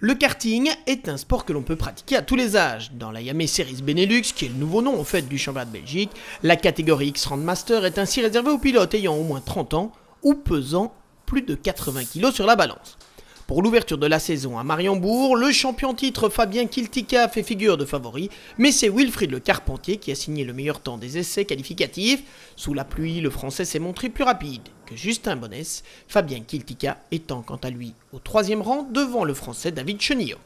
Le karting est un sport que l'on peut pratiquer à tous les âges. Dans la Yamé Series Benelux, qui est le nouveau nom en fait du championnat de Belgique, la catégorie X-Roundmaster est ainsi réservée aux pilotes ayant au moins 30 ans ou pesant plus de 80 kg sur la balance. Pour l'ouverture de la saison à Mariembourg, le champion titre Fabien Kiltika fait figure de favori, mais c'est Wilfried Le Carpentier qui a signé le meilleur temps des essais qualificatifs. Sous la pluie, le Français s'est montré plus rapide que Justin Bonnès, Fabien Kiltika étant quant à lui au 3e rang devant le Français David Chenillot.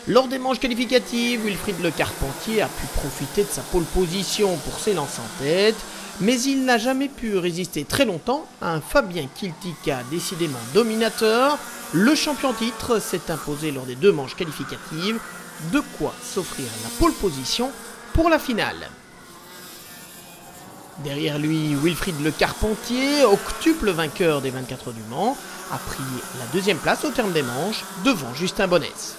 Lors des manches qualificatives, Wilfried Le Carpentier a pu profiter de sa pole position pour s'élancer en tête, mais il n'a jamais pu résister très longtemps à un Fabien Kiltika décidément dominateur. Le champion titre s'est imposé lors des 2 manches qualificatives, de quoi s'offrir la pole position pour la finale. Derrière lui, Wilfried Le Carpentier, octuple vainqueur des 24 heures du Mans, a pris la 2e place au terme des manches, devant Justin Bonnès.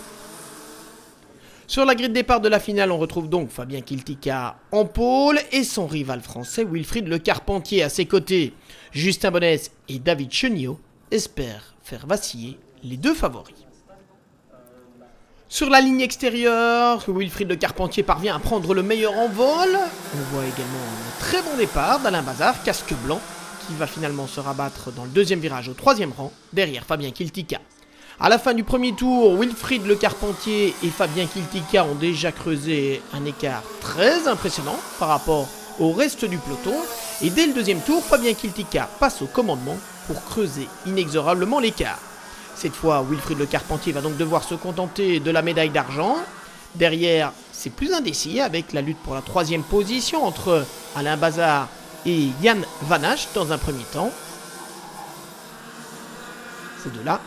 Sur la grille de départ de la finale, on retrouve donc Fabien Kiltika en pôle et son rival français Wilfried Le Carpentier à ses côtés. Justin Bonnès et David Chenillot espèrent faire vaciller les 2 favoris. Sur la ligne extérieure, Wilfried Le Carpentier parvient à prendre le meilleur en vol. On voit également un très bon départ d'Alain Bazard, casque blanc, qui va finalement se rabattre dans le 2e virage au 3e rang, derrière Fabien Kiltika. À la fin du premier tour, Wilfried Le Carpentier et Fabien Kiltika ont déjà creusé un écart très impressionnant par rapport au reste du peloton. Et dès le 2e tour, Fabien Kiltika passe au commandement pour creuser inexorablement l'écart. Cette fois, Wilfried Le Carpentier va donc devoir se contenter de la médaille d'argent. Derrière, c'est plus indécis avec la lutte pour la 3e position entre Alain Bazard et Jan Van Hache dans un premier temps. Ces deux-là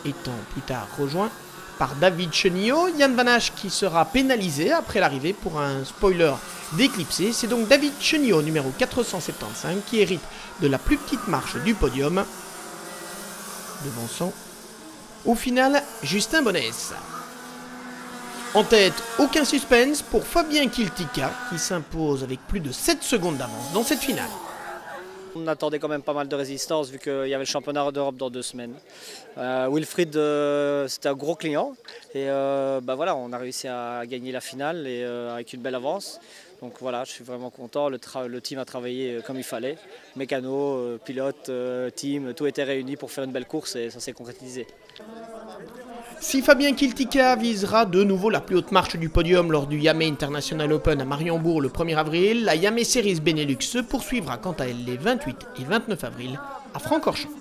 étant plus tard rejoint par David Chenillot, Jan Van Hache qui sera pénalisé après l'arrivée pour un spoiler d'éclipsé. C'est donc David Chenillot, numéro 475, qui hérite de la plus petite marche du podium, devançant au final Justin Bonnès. En tête, aucun suspense pour Fabien Kiltika qui s'impose avec plus de 7 secondes d'avance dans cette finale. On attendait quand même pas mal de résistance vu qu'il y avait le championnat d'Europe dans 2 semaines. Wilfried, c'était un gros client et voilà, on a réussi à gagner la finale et, avec une belle avance. Donc voilà, je suis vraiment content, le team a travaillé comme il fallait. Mécano, pilote, team, tout était réuni pour faire une belle course et ça s'est concrétisé. Si Fabien Kiltika visera de nouveau la plus haute marche du podium lors du Yamé International Open à Mariembourg le 1er avril, la Yamé Series Benelux se poursuivra quant à elle les 28 et 29 avril à Francorchamps.